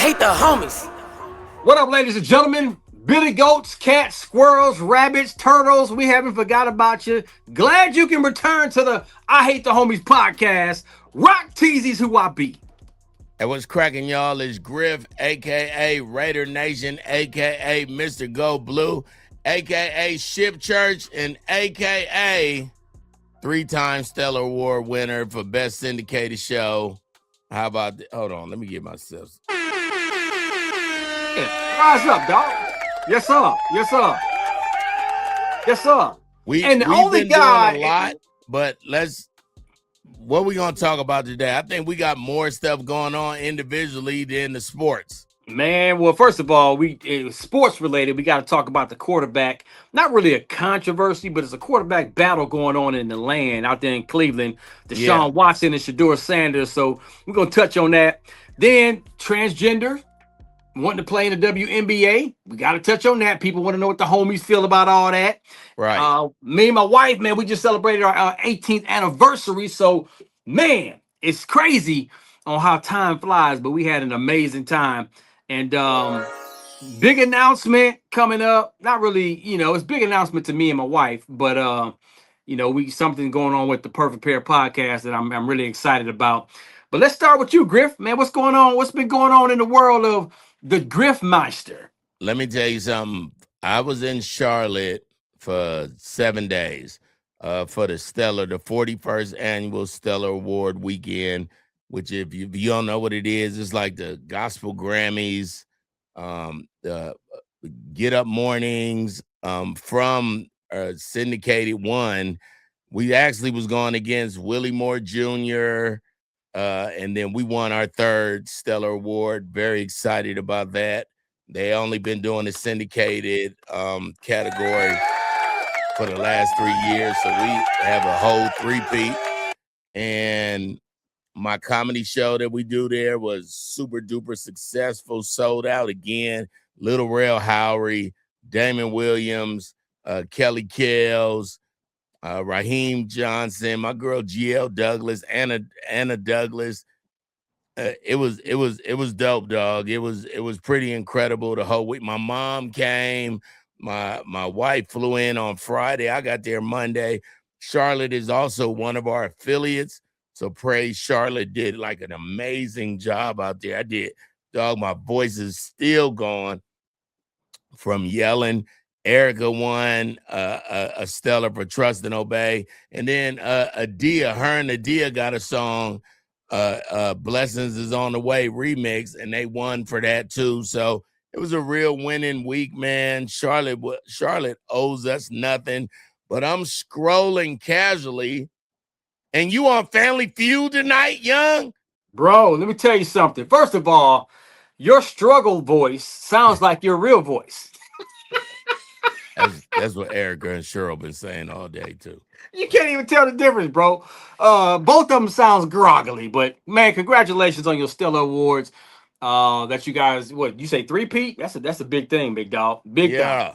hate the homies. What up, ladies and gentlemen? Billy goats, cats, squirrels, rabbits, turtles. We haven't forgot about you. Glad you can return to the I Hate the Homies podcast. Rock Teasy's who I be. And what's cracking, y'all, is Griff, a.k.a. Raider Nation, a.k.a. Mr. Go Blue, a.k.a. Ship Church, and a.k.a. three-time Stellar Award winner for Best Syndicated Show. How about that? Hold on, let me get myself. Yeah, rise up, dog. Yes, sir. Yes, sir. Yes, sir. We've only been guy doing a lot, but what we gonna talk about today? I think we got more stuff going on individually than the sports. Man, well, first of all, sports related. We got to talk about the quarterback. Not really a controversy, but it's a quarterback battle going on in the land out there in Cleveland. Deshaun Watson and Shedeur Sanders. So we're gonna touch on that. Then transgender wanting to play in the WNBA. We got to touch on that. People want to know what the homies feel about all that. Right. Me and my wife, man, we just celebrated our 18th anniversary. So, man, it's crazy on how time flies, but we had an amazing time. And big announcement coming up. Not really, it's big announcement to me and my wife, but we something going on with the Perfect Pair podcast that I'm really excited about. But let's start with you, Griff. Man, what's going on? What's been going on in the world of the Griffmeister? Let me tell you something. I was in Charlotte for 7 days for the 41st annual Stellar Award weekend, which if you don't know what it is, it's like the Gospel Grammys, the Get Up Mornings from Syndicated One. We actually was going against Willie Moore Jr., and then we won our third Stellar Award. Very excited about that. They only been doing the syndicated category for the last 3 years, so we have a whole three-peat. And my comedy show that we do there was super duper successful, sold out again. Little Rail Howery, Damon Williams, Kelly Kells, Raheem Johnson, my girl GL Douglas, Anna Douglas. It was dope, dog. It was pretty incredible the whole week. My mom came. My wife flew in on Friday. I got there Monday. Charlotte is also one of our affiliates. So praise Charlotte did like an amazing job out there. I did, dog. My voice is still gone from yelling. Erica won a Stellar for Trust and Obey. And then Adia, her and Adia got a song, Blessings is on the Way remix, and they won for that too. So it was a real winning week, man. Charlotte owes us nothing, but I'm scrolling casually. And you on Family Feud tonight, young? Bro, let me tell you something. First of all, your struggle voice sounds like your real voice. That's what Erica and Cheryl been saying all day, too. You can't even tell the difference, bro. Both of them sounds groggly, but, man, congratulations on your Stellar Awards. That you guys, what, you say three-peat? That's a big thing, big dog. Big thing.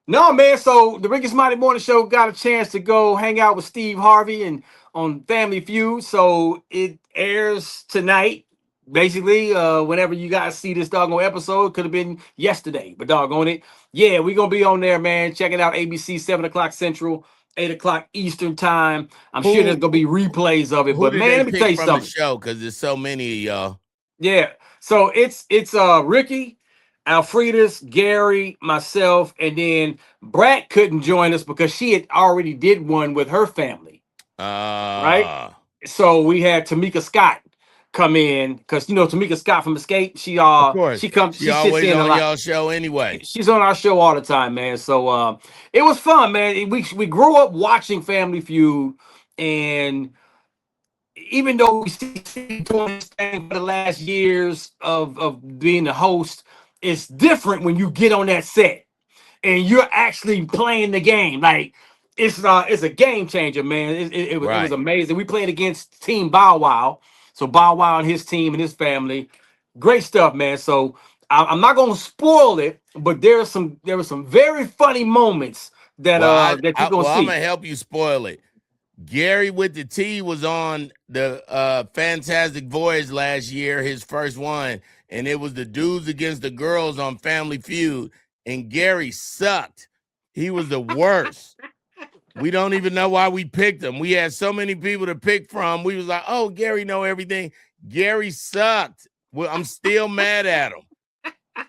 No, man, so the Rickey Smiley Morning Show got a chance to go hang out with Steve Harvey and on Family Feud, so it airs tonight. Basically, whenever you guys see this doggone episode, could have been yesterday, but doggone it. Yeah, we're going to be on there, man. Check it out, ABC, 7 o'clock Central, 8 o'clock Eastern time. I'm sure there's going to be replays of it, but, man, let me tell you something. The show, because there's so many of y'all. Yeah, so it's Rickey, Alfredus, Gary, myself, and then Brat couldn't join us because she had already did one with her family. Right? So we had Tamika Scott come in because Tamika Scott from Escape. She always on y'all show anyway. She's on our show all the time, man. So it was fun, man. We grew up watching Family Feud, and even though we see doing this thing for the last years of being the host, it's different when you get on that set and you're actually playing the game. Like it's a game changer, man. It was amazing. We played against Team Bow Wow, so Bow Wow and his team and his family. Great stuff, man. So I'm not gonna spoil it, but there were some very funny moments that that you're gonna see. I'm gonna help you spoil it. Gary with the T was on the Fantastic Voyage last year, his first one, and it was the dudes against the girls on Family Feud, and Gary sucked. He was the worst. We don't even know why we picked him. We had so many people to pick from. We was like, oh, Gary know everything. Gary sucked. Well, I'm still mad at him.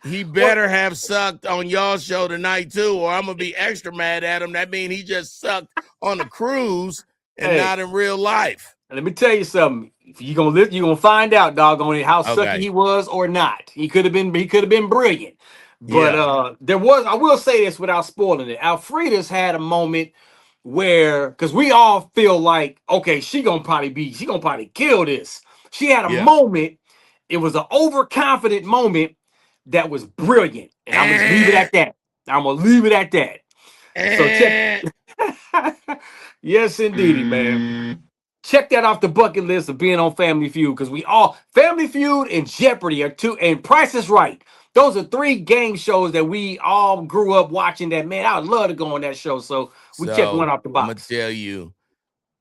He better have sucked on y'all's show tonight too, or I'm gonna be extra mad at him. That means he just sucked on the cruise and not in real life. Let me tell you something. You're gonna find out, doggone it, how sucky he was or not. He could have been brilliant. But I will say this without spoiling it. Alfreda's had a moment where, because we all feel like, okay, she gonna probably kill this. She had a moment. It was an overconfident moment that was brilliant. And I'm gonna leave it at that. I'm gonna leave it at that. So check. Yes, indeedy, man. Check that off the bucket list of being on Family Feud, because Family Feud and Jeopardy are two, and Price is Right. Those are three game shows that we all grew up watching. That, man, I would love to go on that show. So we checked one off the box. I'm gonna tell you.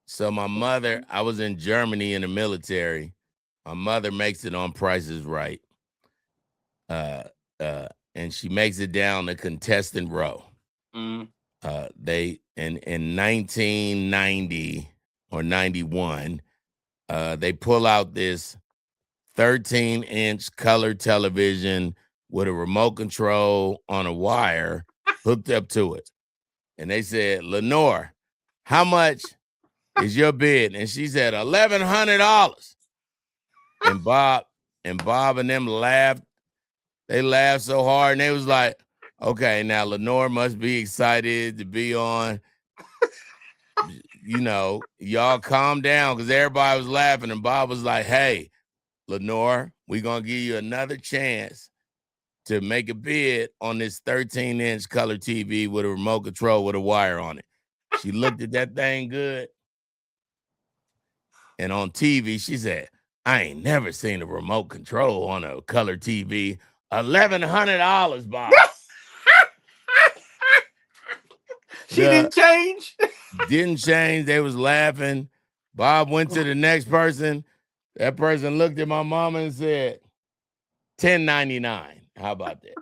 So my mother, I was in Germany in the military. My mother makes it on Price is Right. And she makes it down the contestant row. They in 1990 or 91, they pull out this 13-inch color television with a remote control on a wire hooked up to it. And they said, Lenore, how much is your bid? And she said, $1,100. And Bob and them laughed. They laughed so hard, and they was like, okay, now Lenore must be excited to be on. You know, y'all calm down, because everybody was laughing, and Bob was like, hey, Lenore, we're going to give you another chance to make a bid on this 13-inch color TV with a remote control with a wire on it. She looked at that thing good. And on TV, she said, I ain't never seen a remote control on a color TV. $1,100, Bob. She didn't change. Didn't change. They was laughing. Bob went to the next person. That person looked at my mama and said, $10.99. How about that?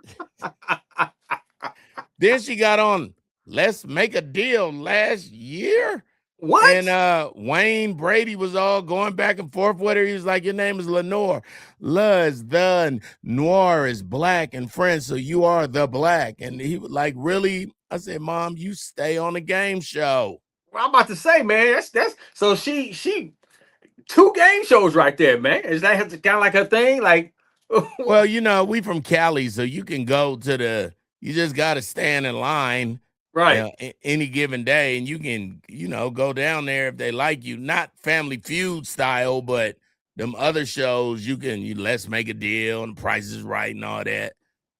Then she got on Let's Make a Deal last year. What? And Wayne Brady was all going back and forth with her. He was like, your name is Lenore. Luz, the noir is black and French, so you are the black. And he was like, really? I said, Mom, you stay on the game show. Well, I'm about to say, man, that's so she 2 game shows right there, man. Is that kind of like her thing? Like, well, you know, we from Cali, so you can go to you just got to stand in line. Right. Any given day, and you can, you know, go down there if they like you. Not Family Feud style, but them other shows, you Let's Make a Deal and Price is Right and all that.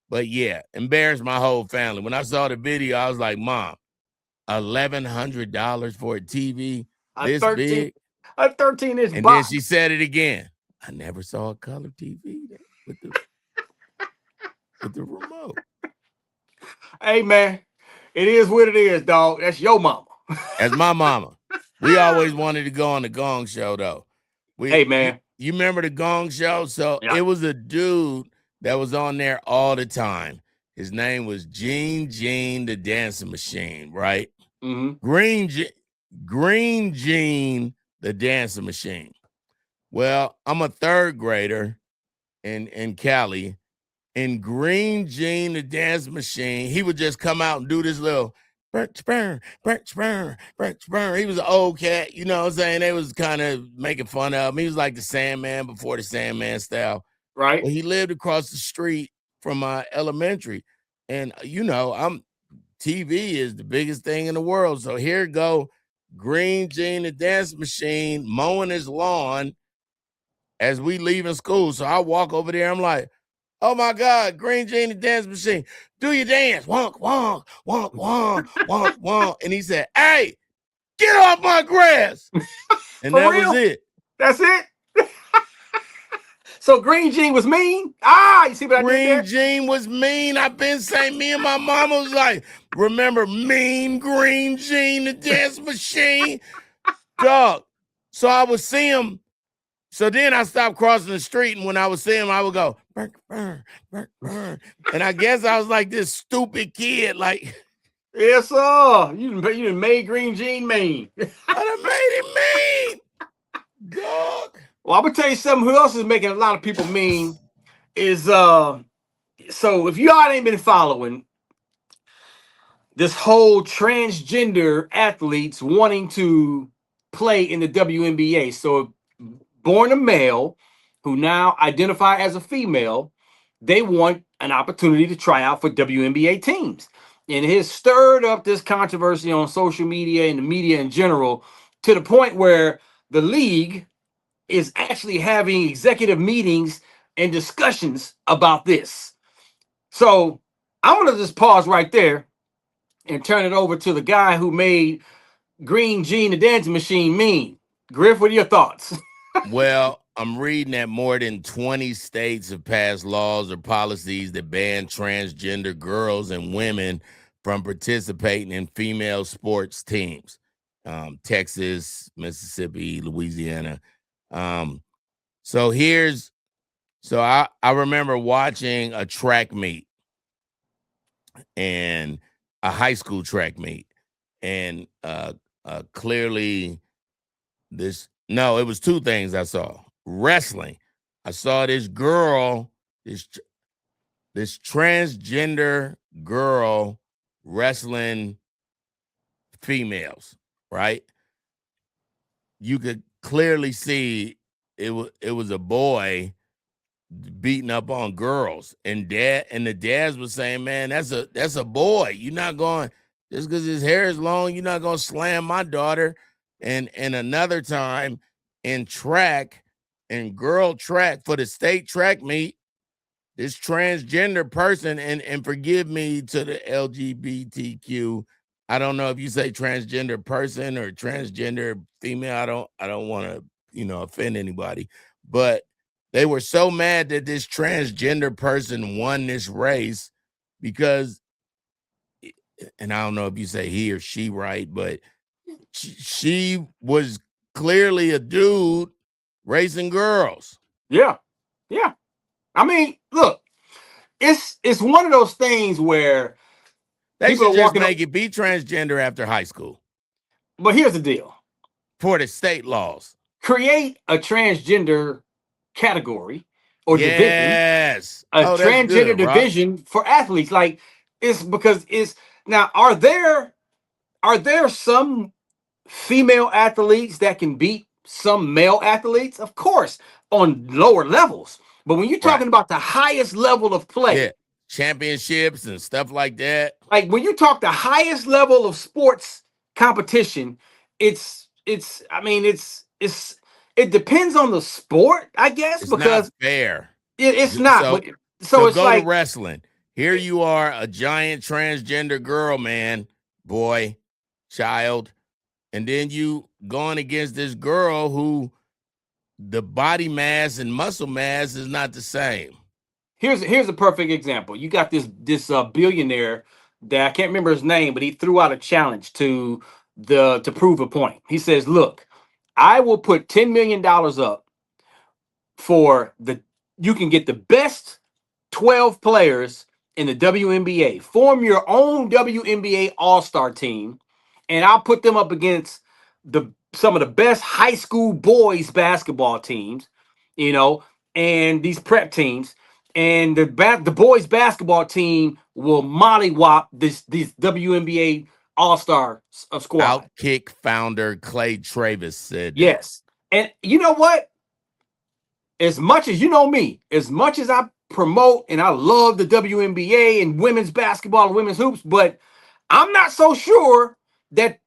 But yeah, embarrassed my whole family. When I saw the video, I was like, Mom, $1,100 for a TV this 13, big? A 13-inch box. And then she said it again. I never saw a color TV with the remote. Hey, man. It is what it is, dog. That's your mama. That's my mama. We always wanted to go on the Gong Show, though. Hey, man. You remember the Gong Show? So It was a dude that was on there all the time. His name was Gene the Dancing Machine, right? Mm-hmm. Green Gene the Dancing Machine. Well, I'm a 3rd grader in Cali. And Green Gene, the dance machine, he would just come out and do this little burn. He was an old cat, you know what I'm saying? They was kind of making fun of him. He was like the Sandman before the Sandman style. Right. Well, he lived across the street from my elementary. And, you know, TV is the biggest thing in the world. So here go Green Gene, the dance machine, mowing his lawn as we leaving school. So I walk over there. I'm like, oh my God, Green Gene, the dance machine. Do your dance. Wonk, wonk, wonk, wonk, wonk, wonk. And he said, hey, get off my grass. And that was it. That's it? So Green Gene was mean? You see what I did there? Green Gene was mean. I've been saying, me and my mama was like, remember mean Green Gene, the dance machine? Dog. So I would see him. So then I stopped crossing the street, and when I would see him, I would go, burr, burr, burr, burr. And I guess I was like this stupid kid, like, Yes, sir. You done made Green Jean mean. I done made him mean. Dog. Well, I'm gonna tell you something. Who else is making a lot of people mean is so if y'all ain't been following this whole transgender athletes wanting to play in the WNBA. So born a male who now identify as a female, they want an opportunity to try out for WNBA teams. And it has stirred up this controversy on social media and the media in general to the point where the league is actually having executive meetings and discussions about this. So I'm going to just pause right there and turn it over to the guy who made Green Jean the dancing machine mean. Griff, what are your thoughts? Well, I'm reading that more than 20 states have passed laws or policies that ban transgender girls and women from participating in female sports teams. Texas, Mississippi, Louisiana. So I remember watching a track meet and a high school track meet, and clearly it was two things I saw. Wrestling. I saw this girl, this transgender girl wrestling females, right? You could clearly see it was a boy beating up on girls, and the dads were saying, man, that's a boy. You're not going, just because his hair is long, you're not going to slam my daughter. And another time in girl track for the state track meet, this transgender person, and forgive me to the LGBTQ, I don't know if you say transgender person or transgender female. I don't want to, offend anybody, but they were so mad that this transgender person won this race because, and I don't know if you say he or she, right, but she was clearly a dude racing girls. Yeah. I mean, look, it's one of those things where they people should are just walking make it be transgender after high school. But here's the deal. For the state laws. Create a transgender category or division. A transgender division for athletes. Like, it's because now are there some female athletes that can beat some male athletes? Of course, on lower levels. But when you're talking about the highest level of play, championships and stuff like that, like when you talk the highest level of sports competition, it depends on the sport, I guess, it's because not fair. It's not. So it's go like to wrestling. Here you are, a giant transgender girl, man, boy, child, and then you going against this girl who the body mass and muscle mass is not the same. Here's a perfect example. You got this billionaire that I can't remember his name, but he threw out a challenge to prove a point. He says, "Look, I will put $10 million up for you can get the best 12 players in the WNBA. Form your own WNBA All-Star team, and I'll put them up against some of the best high school boys basketball teams, and these prep teams. And the boys basketball team will mollywop these WNBA All-Star squad." Outkick founder Clay Travis said yes. And you know what? As much as you know me, as much as I promote and I love the WNBA and women's basketball and women's hoops, but I'm not so sure that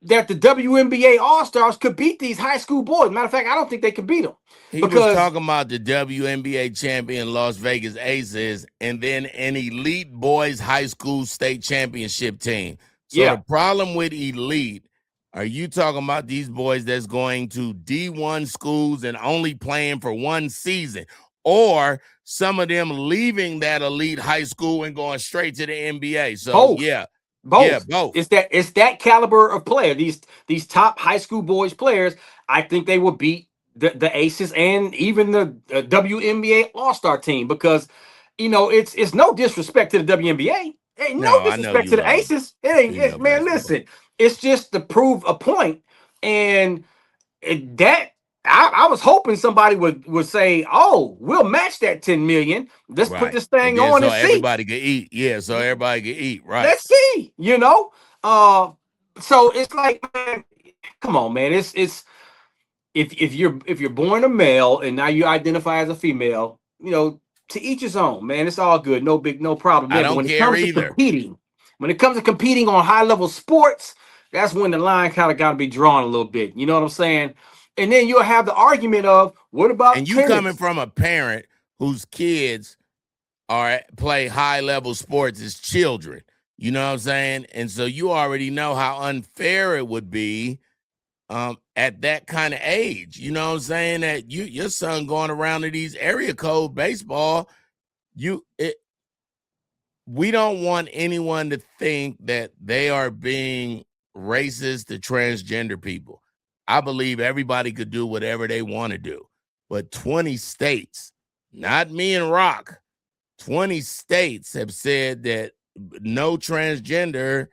the WNBA All-Stars could beat these high school boys. Matter of fact, I don't think they could beat them. He was talking about the WNBA champion Las Vegas Aces and then an elite boys high school state championship team. So the problem with elite, are you talking about these boys that's going to D1 schools and only playing for one season, or some of them leaving that elite high school and going straight to the NBA? So Yeah, Both. both. It's that caliber of player. These top high school boys players, I think they will beat the Aces and even the WNBA All Star team because it's no disrespect to the WNBA. Ain't no No, I know disrespect you to the love Aces. Man. female basketball. Listen, it's just to prove a point, and that I was hoping somebody would say, "Oh, we'll match that 10 million. Let's put Right. this And thing then on so and see." everybody could eat. Yeah, so everybody could eat. Right. Let's see, Uh, so it's like, man, come on, man. It's if you're born a male and now you identify as a female, to each his own, man. It's all good, no problem I there. But don't when it care comes to either. competing on high level sports, that's when the line kind of got to be drawn a little bit. You know what I'm saying? And then you'll have the argument of what about And you coming tennis? from a parent whose kids play high level sports as children. You know what I'm saying? And so you already know how unfair it would be at that kind of age. You know what I'm saying? That your son going around to these area code baseball, we don't want anyone to think that they are being racist to transgender people. I believe everybody could do whatever they want to do. But 20 states, not me and Rock, 20 states have said that no transgender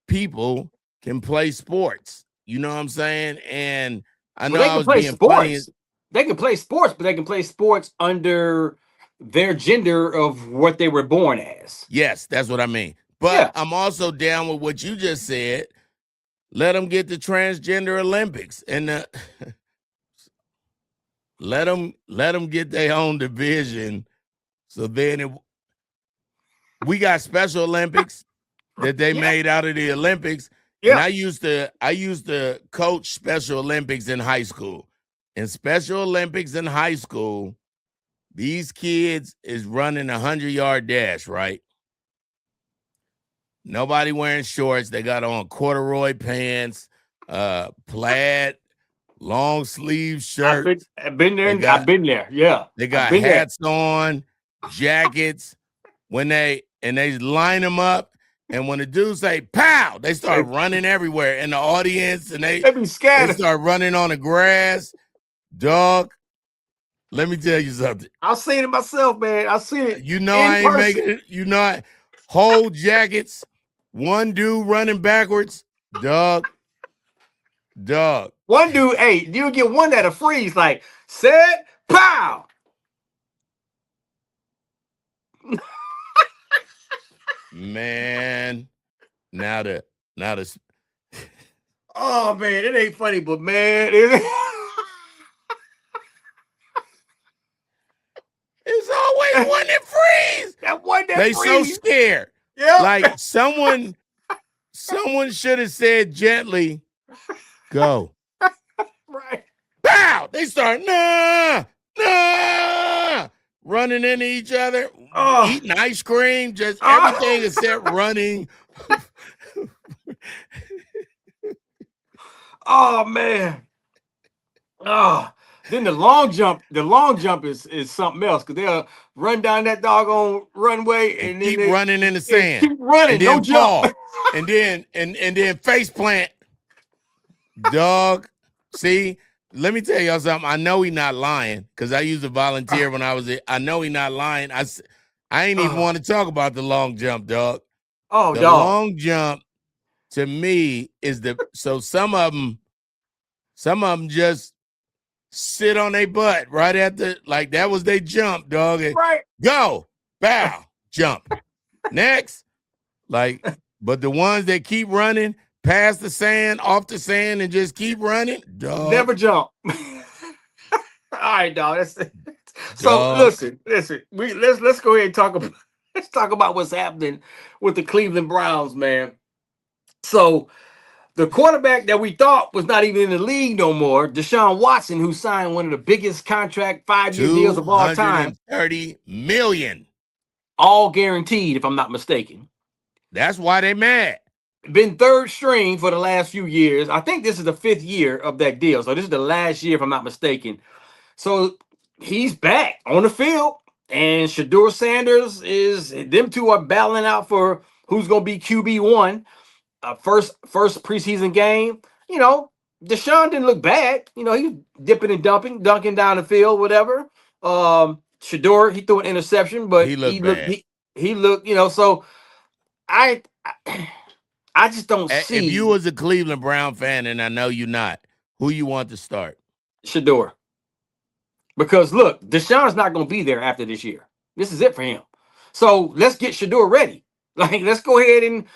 people can play sports. You know what I'm saying? And I Well, know they I can was play being funny. sports. They can play sports, but they can play sports under their gender of what they were born as. Yes, that's what I mean. But Yeah. I'm also down with what you just said. Let them get the transgender Olympics and let them get their own division. So then we got Special Olympics that they Yeah. made out of the Olympics. And Yeah. I used to coach Special Olympics in high school. In Special Olympics in high school, these kids is running a 100-yard dash, right? Nobody wearing shorts. They got on corduroy pants, plaid, long sleeve shirts. I've been there. They I've got been there. Yeah. they I've got been there. hats on, jackets. When they line them up, and when the dudes say "pow," they start running everywhere in the audience, and They be they scattered. start running on the grass. Dog, let me tell you something. I've seen it myself, man. I've seen it You know in I ain't person. making it. You know, whole jackets, one dude running backwards. Dog. One dude, hey, you get one that'll freeze like set, pow. Man, now the Oh man, it ain't funny, but man, it's always one that freeze. that one that They so freeze. scared. Yeah. Like someone should have said gently, "Go." Right. Pow! They start running into each other, Oh. eating ice cream, just everything except running. Oh man. Oh. Then the long jump is something else because they'll run down that doggone runway And and then keep they running in the sand. keep running, And no then jump. fall. And then face plant. Dog. See, let me tell y'all something. I know he not lying because I used to volunteer when I was there. I know he not lying. I ain't even want to talk about the long jump, dog. Oh, The dog. long jump to me is so some of them just sit on their butt right at like that was their jump, dog. Right. Go, bow, jump. Next. Like, but the ones that keep running past the sand, off the sand, and just keep running, dog. Never jump. All right, dog. That's it. So Dog. listen. Let's go ahead and talk about what's happening with the Cleveland Browns, man. So the quarterback that we thought was not even in the league no more, Deshaun Watson, who signed one of the biggest contract 5-year deals of all time, 230 million. all guaranteed, if I'm not mistaken. That's why they mad. Been third string for the last few years. I think this is the 5th year of that deal. So this is the last year, if I'm not mistaken. So he's back on the field, and Shedeur Sanders them two are battling out for who's going to be QB1. First preseason game, Deshaun didn't look bad. He was dipping and dunking down the field, whatever. Shedeur, he threw an interception, but He looked looked bad. he looked, so I I just don't If you see was a Cleveland Brown fan, and I know you're not, who you want to start? Shedeur. Because look, Deshaun's not going to be there after this year. This is it for him. So let's get Shedeur ready. Like, let's go ahead and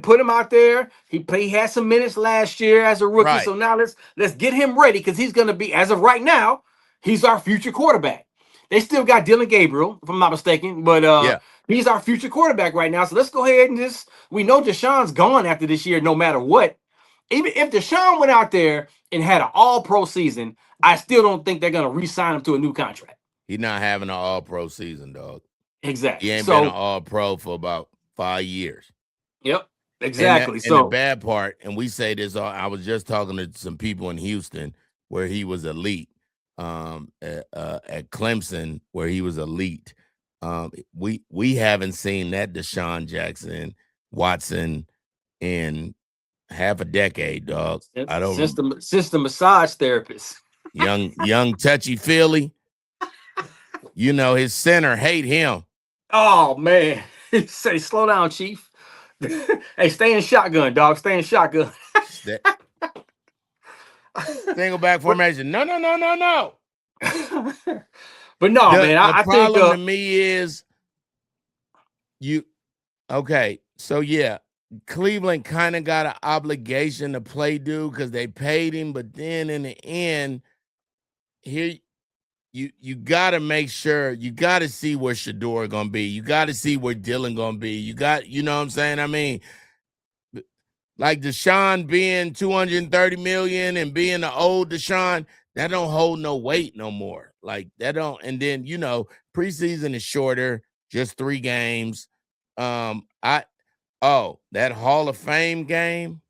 put him out there. He had some minutes last year as a rookie. Right. So now let's get him ready, because he's going to be, as of right now, he's our future quarterback. They still got Dylan Gabriel, if I'm not mistaken, but Yeah. he's our future quarterback right now. So let's go ahead and we know Deshaun's gone after this year, no matter what. Even if Deshaun went out there and had an all-pro season, I still don't think they're going to re-sign him to a new contract. He's not having an all-pro season, dog. Exactly. He ain't been an all-pro for about 5 years. Yep. Exactly. And the bad part, and we say this, I was just talking to some people in Houston where he was elite, at Clemson where he was elite. We haven't seen that Deshaun Watson in half a decade, dog. I don't since the massage therapist. young touchy-feely. His center hate him. Oh man. Say, slow down, Chief. Hey, stay in shotgun, dog. Stay in shotgun. Single back formation. No. But no, man. I think the problem to me is okay. So yeah, Cleveland kind of got an obligation to play dude because they paid him, but then in the end, here you got to make sure, you got to see where Shedeur gonna be. You got to see where Dylan gonna be. You know what I'm saying? I mean, like Deshaun being $230 million and being the old Deshaun, that don't hold no weight no more. Like that don't. And then preseason is shorter, just 3 games. That Hall of Fame game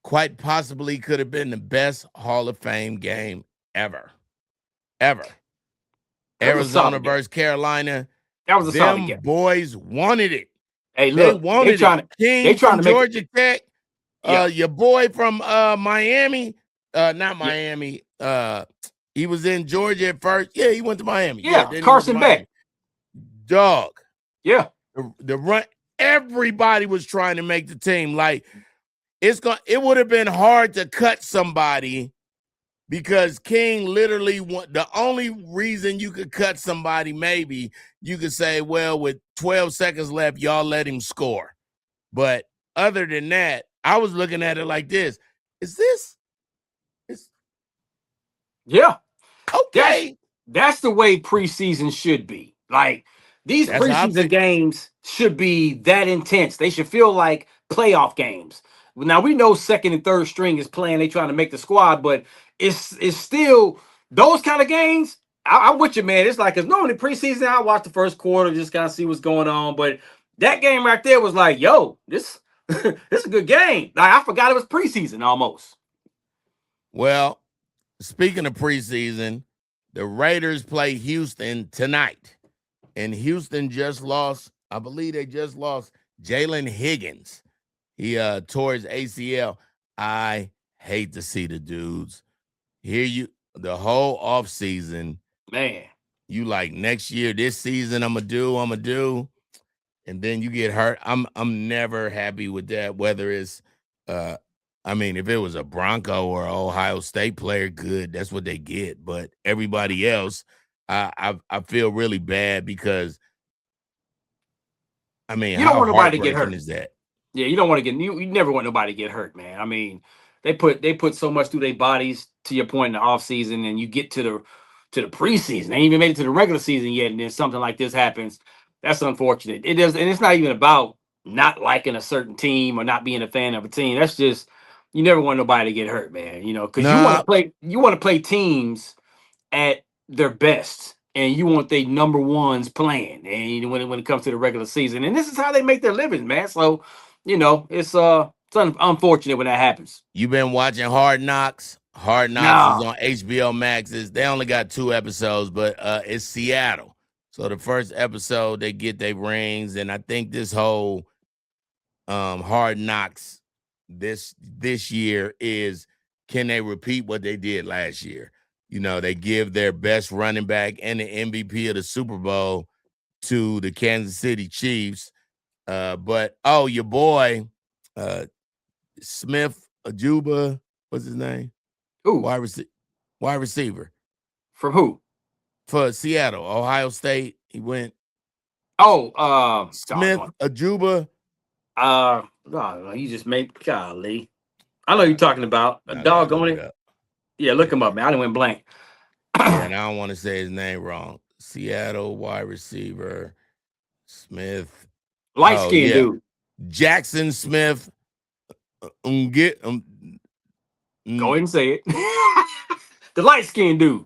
quite possibly could have been the best Hall of Fame game ever. Arizona versus Carolina. That was a solid game. Boys wanted it. Hey, look, they trying to Georgia Tech. Your boy from Miami, not Miami. He was in Georgia at first. Yeah, he went to Miami. Yeah, Carson Beck. Dog. Yeah. The run, everybody was trying to make the team. Like, it would have been hard to cut somebody because King literally the only reason you could cut somebody, maybe you could say, well, with 12 seconds left, y'all let him score. But other than that, I was looking at it like this. Yeah. Okay. That's the way preseason should be. Like, these preseason games should be that intense. They should feel like playoff games. Now, we know second and third string is playing. They trying to make the squad, but it's still those kind of games. I'm with you, man. It's like, because normally preseason, I watch the first quarter, just kind of see what's going on. But that game right there was like, yo, this is a good game. Like, I forgot it was preseason almost. Well, speaking of preseason, the Raiders play Houston tonight. And Houston just lost, I believe they just lost Jalen Higgins. He tore his ACL. I hate to see the dudes. The whole offseason, man, you like, next year, this season, I'm going to do. And then you get hurt. I'm never happy with that, whether it's, if it was a Bronco or an Ohio State player, good. That's what they get. But everybody else, I feel really bad because, you don't want nobody to get hurt. Is that? Yeah, you don't want to you never want nobody to get hurt, man. I mean, they put so much through their bodies, to your point, in the offseason, and you get to the preseason. They ain't even made it to the regular season yet, and then something like this happens. That's unfortunate. It is, and it's not even about not liking a certain team or not being a fan of a team. That's just, you never want nobody to get hurt, man. Because you want to play teams at their best. And you want their number ones playing, and when it comes to the regular season, and this is how they make their living, man. So, it's unfortunate when that happens. You been watching Hard Knocks? Hard Knocks is on HBO Max. They only got 2 episodes, but it's Seattle. So the first episode, they get their rings, and I think this whole Hard Knocks this year is, can they repeat what they did last year? You know, they give their best running back and the MVP of the Super Bowl to the Kansas City Chiefs. But your boy, Smith Ajuba, what's his name? Who? Wide receiver From who? for Seattle, Ohio State. He went Smith Doggone. Ajuba. No, you just made golly. I know you're talking about a I gotta look doggone it it. up. Yeah, look him up, man. I didn't went blank. Yeah, and I don't want to say his name wrong. Seattle wide receiver Smith. Light skinned dude. Jackson Smith. Go ahead and say it. The light skinned dude.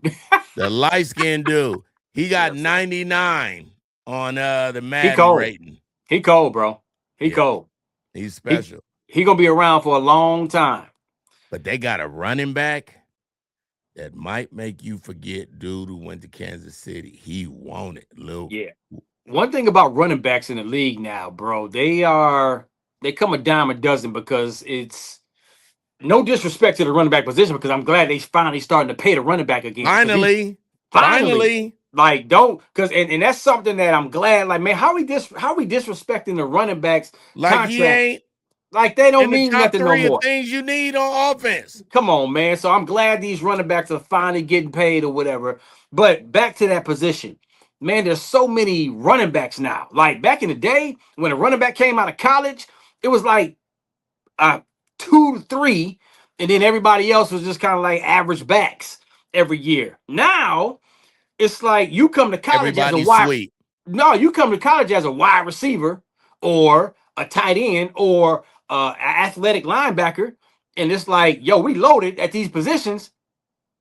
The light skinned dude. He got 99 on the Madden he cold. rating. He cold, bro. He cold. He's special. He gonna be around for a long time. But they got a running back that might make you forget dude who went to Kansas City. He wanted Luke. Yeah. One thing about running backs in the league now, bro, they come a dime a dozen, because it's no disrespect to the running back position, because I'm glad they finally starting to pay the running back again. Finally. Like, don't, because and that's something that I'm glad. Like, man, how we disrespecting the running backs like contract? He ain't like they don't in mean the top nothing no three more. of things you need on offense. Come on, man. So I'm glad these running backs are finally getting paid or whatever. But back to that position, man, there's so many running backs now. Like back in the day, when a running back came out of college, it was like 2 to 3, and then everybody else was just kind of like average backs every year. Now it's like you come to college as a wide. No, you come to college as a wide receiver or a tight end or an athletic linebacker, and it's like, yo, we loaded at these positions.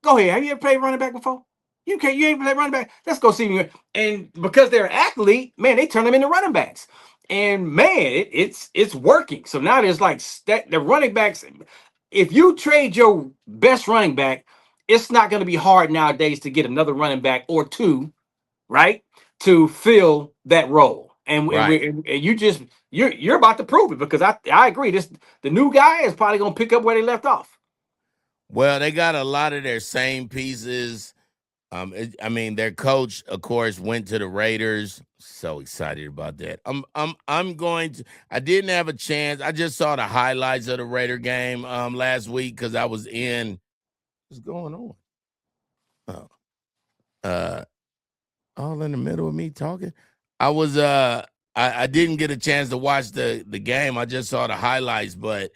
Go ahead. Have you ever played running back before? You ain't played running back. Let's go see you. And because they're an athlete, man, they turn them into running backs. And man, it's working. So now there's like the running backs. If you trade your best running back, it's not going to be hard nowadays to get another running back or two, right, to fill that role. And you're about to prove it, because I agree. The new guy is probably going to pick up where they left off. Well, they got a lot of their same pieces. Their coach, of course, went to the Raiders. So excited about that. I'm going to. I didn't have a chance. I just saw the highlights of the Raider game last week because I was in. What's going on? All in the middle of me talking. I was I didn't get a chance to watch the game. I just saw the highlights, but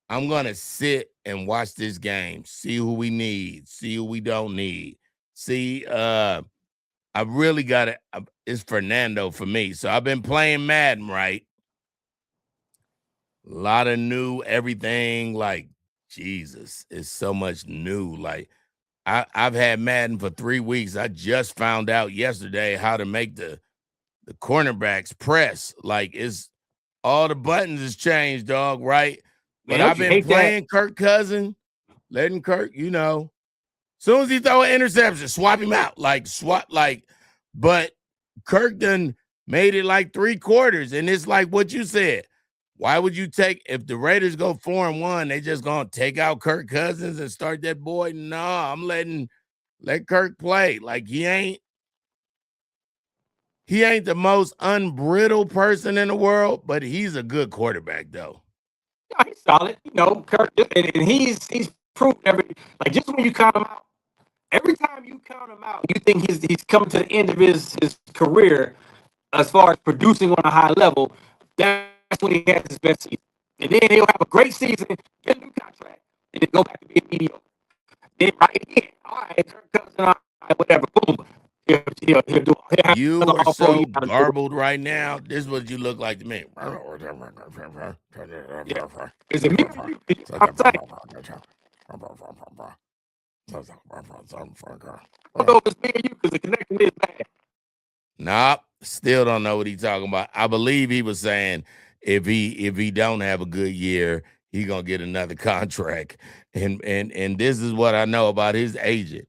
I'm gonna sit and watch this game, see who we need, see who we don't need. See, I really got it. It's Fernando for me. So I've been playing Madden, right? A lot of new everything. Like, Jesus, it's so much new. Like, I've had Madden for 3 weeks. I just found out yesterday how to make the cornerbacks press. Like, it's all the buttons has changed, dog, right? Man, but I've been playing Kirk Cousin, letting Kirk, soon as he throw an interception, swap him out. But Kirk done made it like 3 quarters. And it's like what you said. Why would you if the Raiders go 4-1, they just gonna take out Kirk Cousins and start that boy? No, I'm let Kirk play. Like he ain't the most unbrittled person in the world, but he's a good quarterback though. Yeah, he's solid. Kirk, and he's proved just when you count him out, every time you count him out, you think he's coming to the end of his career as far as producing on a high level. That's when he has his best season. And then he'll have a great season, get a new contract, and then go back to being mediocre. Then right again, all right, Kirk Cousins, all right, whatever, boom. He'll do. You are so garbled right now. This is what you look like to me. Yeah. Is it me? I'm saying. I don't know if it's me or you, because the connection is bad. Nope, still don't know what he's talking about. I believe he was saying if he don't have a good year, he gonna get another contract. And this is what I know about his agent.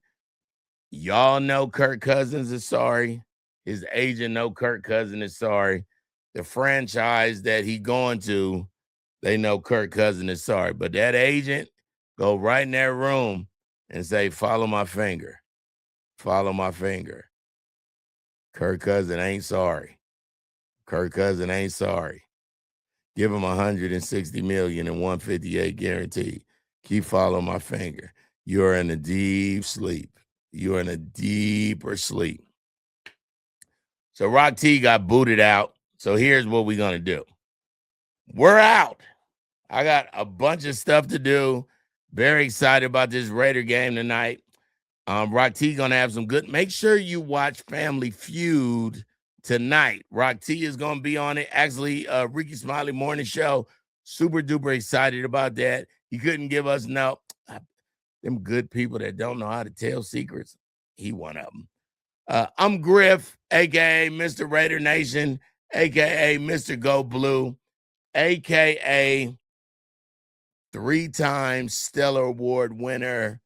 Y'all know Kirk Cousins is sorry. His agent know Kirk Cousins is sorry. The franchise that he going to, they know Kirk Cousins is sorry. But that agent go right in that room and say, follow my finger. Follow my finger. Kirk Cousins ain't sorry. Kirk Cousins ain't sorry. Give him $160 million and $158 guaranteed. Keep following my finger. You're in a deep sleep. You're in a deeper sleep. So Rock T got booted out. So here's what we're going to do. We're out. I got a bunch of stuff to do. Very excited about this Raider game tonight. Rock T going to have some good. Make sure you watch Family Feud tonight. Rock T is going to be on it. Actually, Rickey Smiley morning show. Super duper excited about that. He couldn't give us them good people that don't know how to tell secrets. He one of them. I'm Griff, a.k.a. Mr. Raider Nation, a.k.a. Mr. Go Blue, a.k.a. 3-time Stellar Award winner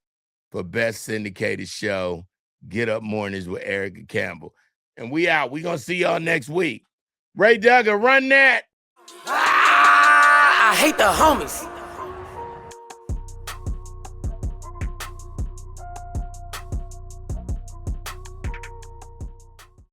for Best Syndicated Show, Get Up Mornings with Erica Campbell. And we out. We're going to see y'all next week. Ray Duggar, run that. I hate the homies.